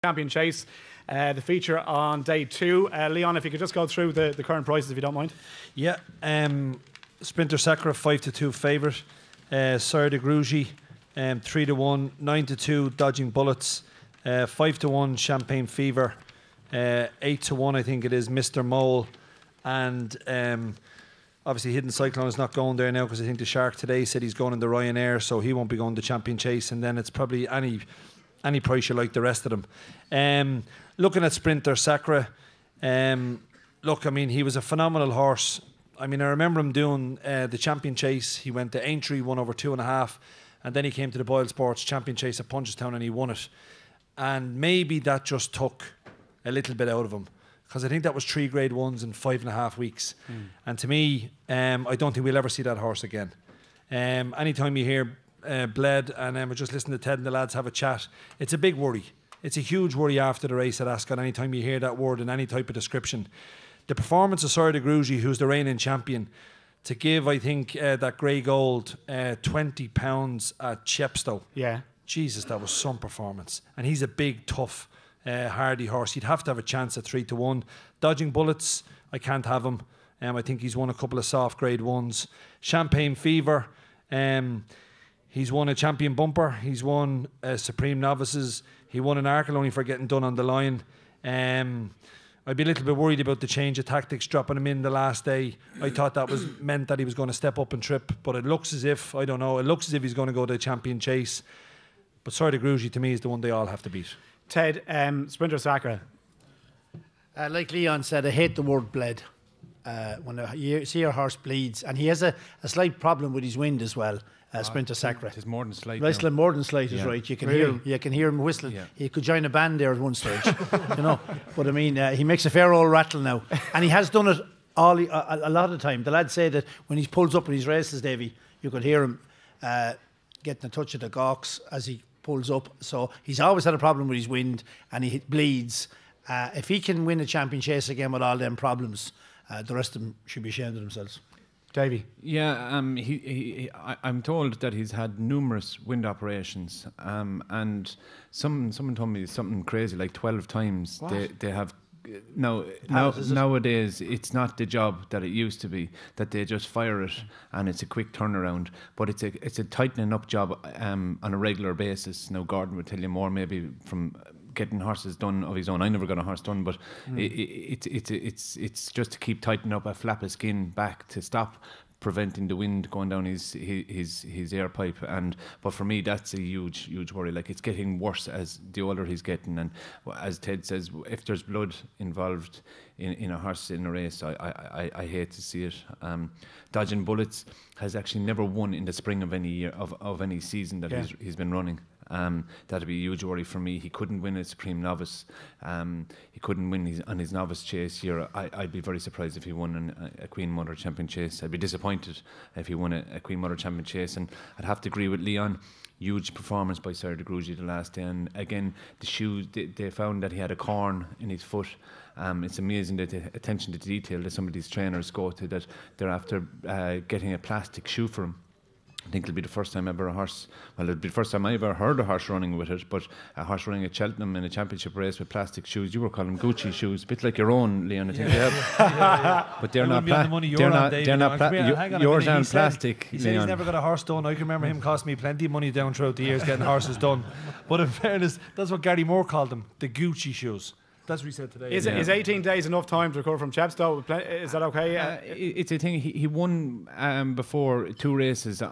Champion Chase, the feature on day 2. Leon, if you could just go through the current prices, if you don't mind. Yeah, Sprinter Sacre 5-2 favourite. Sire De Grugy 3-1, 9-2 Dodging Bullets, 5-1 Champagne Fever, 8-1 I think it is Mr. Mole, and obviously Hidden Cyclone is not going there now because I think the Shark today said he's going in the Ryanair, so he won't be going to Champion Chase, and then it's probably any price you like the rest of them. Looking at Sprinter Sacre, look, I mean, he was a phenomenal horse. I mean, I remember him doing the Champion Chase. He went to Aintree, won over 2.5, and then he came to the Boylesports Champion Chase at Punchestown and he won it. And maybe that just took a little bit out of him, because I think that was 3 Grade 1s in 5.5 weeks. And to me, I don't think we'll ever see that horse again. Anytime you hear bled, and we're just listening to Ted and the lads have a chat, it's a big worry. It's a huge worry after the race at Ascot anytime you hear that word in any type of description. The performance of Sire De Grugy, who's the reigning champion, to give, I think, that grey gold £20 at Chepstow. Yeah. Jesus, that was some performance. And he's a big, tough, hardy horse. He'd have to have a chance at 3-1. Dodging Bullets, I can't have him. I think he's won a couple of soft Grade 1s. Champagne Fever, he's won a Champion Bumper. He's won Supreme Novices. He won an Arkle only for getting done on the line. I'd be a little bit worried about the change of tactics, dropping him in the last day. I thought that was meant that he was going to step up and trip, but it looks as if, I don't know, it looks as if he's going to go to the Champion Chase. But Sire De Grugy, to me, is the one they all have to beat. Ted, Sprinter Sacre. Like Leon said, I hate the word bled. When you see your horse bleeds, and he has a slight problem with his wind as well. Sprinter Sacre. It's more than slight. More than slight is right. You can hear him. You can hear him whistling. Yeah. He could join a band there at one stage, you know. But I mean, he makes a fair old rattle now, and he has done it a lot of the time. The lads say that when he pulls up in his races, Davy, you could hear him getting a touch of the gawks as he pulls up. So he's always had a problem with his wind, and he bleeds. If he can win a Champion Chase again with all them problems, the rest of them should be ashamed of themselves. Davy. Yeah, I'm told that he's had numerous wind operations, and someone told me something crazy, like 12 times they have. Nowadays, it's not the job that it used to be, that they just fire it and it's a quick turnaround, but it's a tightening up job on a regular basis. Now, Gordon would tell you more maybe from getting horses done of his own. I never got a horse done, but it's just to keep tightening up a flap of skin back to stop preventing the wind going down his air pipe. But for me, that's a huge worry. Like, it's getting worse as the older he's getting, and as Ted says, if there's blood involved in a horse in a race, I hate to see it. Dodging Bullets has actually never won in the spring of any year of any season that he's been running. That'd be a huge worry for me. He couldn't win a Supreme Novice. He couldn't win on his Novice Chase here. I'd be very surprised if he won a Queen Mother Champion Chase. I'd be disappointed if he won a Queen Mother Champion Chase. And I'd have to agree with Leon. Huge performance by Sire De Grugy the last day. And again, the shoes, they found that he had a corn in his foot. It's amazing the attention to detail that some of these trainers go to, that they're after getting a plastic shoe for him. I think it'll be the first time ever it'll be the first time I ever heard a horse running with it, but a horse running at Cheltenham in a championship race with plastic shoes. You were calling them Gucci shoes, a bit like your own, Leon, I think. But they're not plastic. Yours aren't plastic. He said he's never got a horse done. I can remember him costing me plenty of money down throughout the years getting horses done. But in fairness, that's what Gary Moore called them, the Gucci shoes. That's what he said today. Is 18 days enough time to recover from Chepstow? Is that okay? It's a thing. He won before 2 races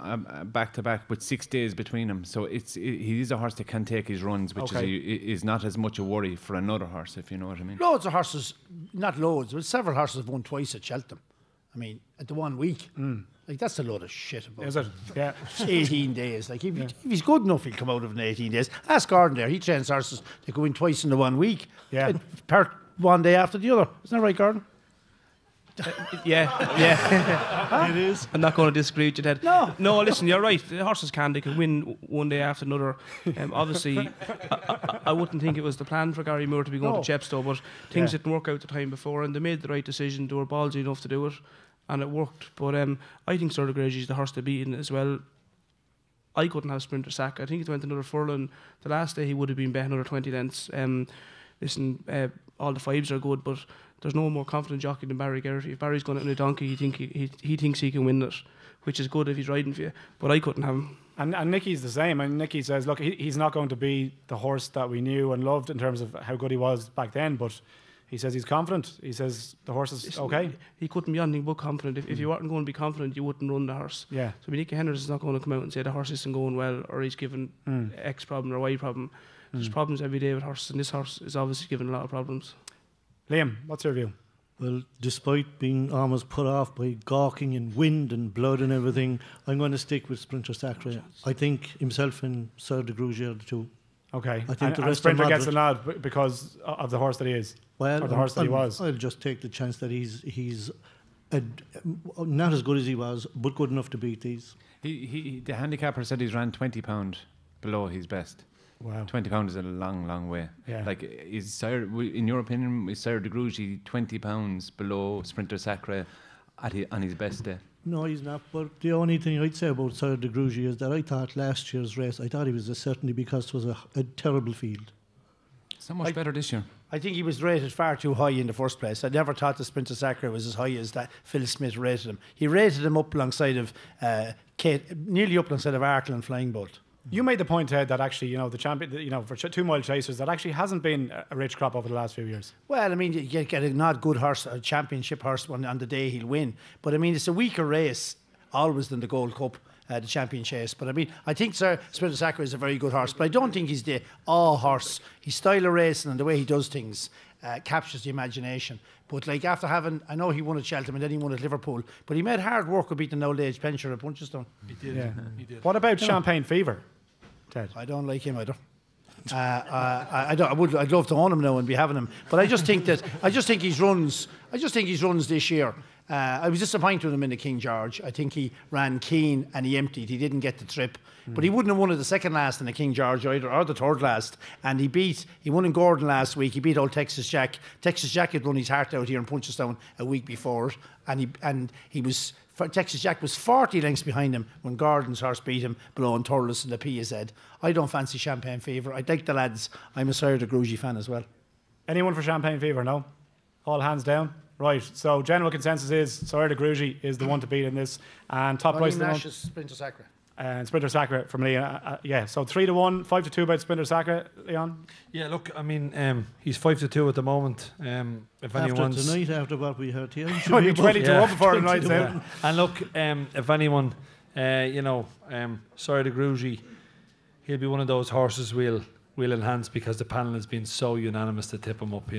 back to back with 6 days between them. So he is a horse that can take his runs, which is not as much a worry for another horse, if you know what I mean. Loads of horses, not loads, but several horses have won twice at Cheltenham. I mean, at the 1 week. Like, that's a load of shit about Is it? Yeah. 18 days. Like, if he's good enough, he'll come out of it in 18 days. Ask Gordon there. He trains horses that go in twice in the 1 week. Yeah. Part one day after the other. Isn't that right, Gordon? Yeah. It is. I'm not going to disagree with you, Ted. No, listen, you're right. The horses they can win one day after another. Obviously, I wouldn't think it was the plan for Gary Moore to be going to Chepstow, but things didn't work out the time before, and they made the right decision. They were ballsy enough to do it, and it worked. But I think Sire De Grugy is the horse to beat as well. I couldn't have Sprinter Sacre. I think it went another furlong. The last day he would have been bet another 20 lengths. Listen, all the fives are good, but there's no more confident jockey than Barry Geraghty. If Barry's going out in a donkey, he thinks he can win it, which is good if he's riding for you. But I couldn't have him. And Nicky's the same. And Nicky says, look, he's not going to be the horse that we knew and loved in terms of how good he was back then, but he says he's confident. He says the horse is okay. He couldn't be anything but confident. If you weren't going to be confident, you wouldn't run the horse. Yeah. So Nicky Henders is not going to come out and say the horse isn't going well, or he's given X problem or Y problem. There's problems every day with horses, and this horse is obviously given a lot of problems. Liam, what's your view? Well, despite being almost put off by gawking and wind and blood and everything, I'm going to stick with Sprinter Sacre. I think himself and Sire De Grugy are the two. Okay. I think the and rest Sprinter are gets the moderate. nod because of the horse that he is. Well, or the horse that he was. I'll just take the chance that he's not as good as he was, but good enough to beat these. The handicapper said he's ran £20 below his best. Wow. £20 is a long, long way. Yeah. Like, in your opinion, is Sire De Grugy £20 below Sprinter Sacre on his best day? No, he's not. But the only thing I'd say about Sire De Grugy is that I thought last year's race, I thought he was a certainty because it was a terrible field. So much better this year. I think he was rated far too high in the first place. I never thought the Sprinter Sacre was as high as that Phil Smith rated him. He rated him up alongside of nearly up alongside of Arkle and Flying Bolt. You made the point, Ted, that actually, the champion, for 2 mile chasers, that actually hasn't been a rich crop over the last few years. Well, I mean, you get a not good horse, a championship horse on the day he'll win. But I mean, it's a weaker race always than the Gold Cup, the champion chase. But I mean, I think Sprinter Sacre is a very good horse, but I don't think he's the horse. His style of racing and the way he does things captures the imagination. But like after having, I know he won at Cheltenham and then he won at Liverpool, but he made hard work of beating an old age pensioner at Punchestown. He did. Yeah. He did. What about Champagne Fever, Ted? I don't like him either. I'd love to own him now and be having him, but I just think his runs this year. I was disappointed with him in the King George. I think he ran keen and he emptied. He didn't get the trip, but he wouldn't have won it the second last in the King George either, or the third last. And he won in Gordon last week. He beat old Texas Jack. Texas Jack had run his heart out here in Punchestown a week before, and Texas Jack was 40 lengths behind him when Gordon's horse beat him below in Thurles in the PSZ. I don't fancy Champagne Fever. I like the lads. I'm a Sire De Grugy fan as well. Anyone for Champagne Fever? No? All hands down? Right, so general consensus is Sire De Grugy is the one to beat in this, and top price of the Nash month. is Sprinter Sacre. And Sprinter Sacre from Leon. Yeah, so 3-1, 5-2 about Sprinter Sacre, Leon. Yeah, look, I mean, he's 5-2 at the moment. If anyone's Tonight, after what we heard here, he Might be should be 20-1 before the night's out. And look, if anyone, Sire De Grugy, he'll be one of those horses we'll enhance because the panel has been so unanimous to tip him up,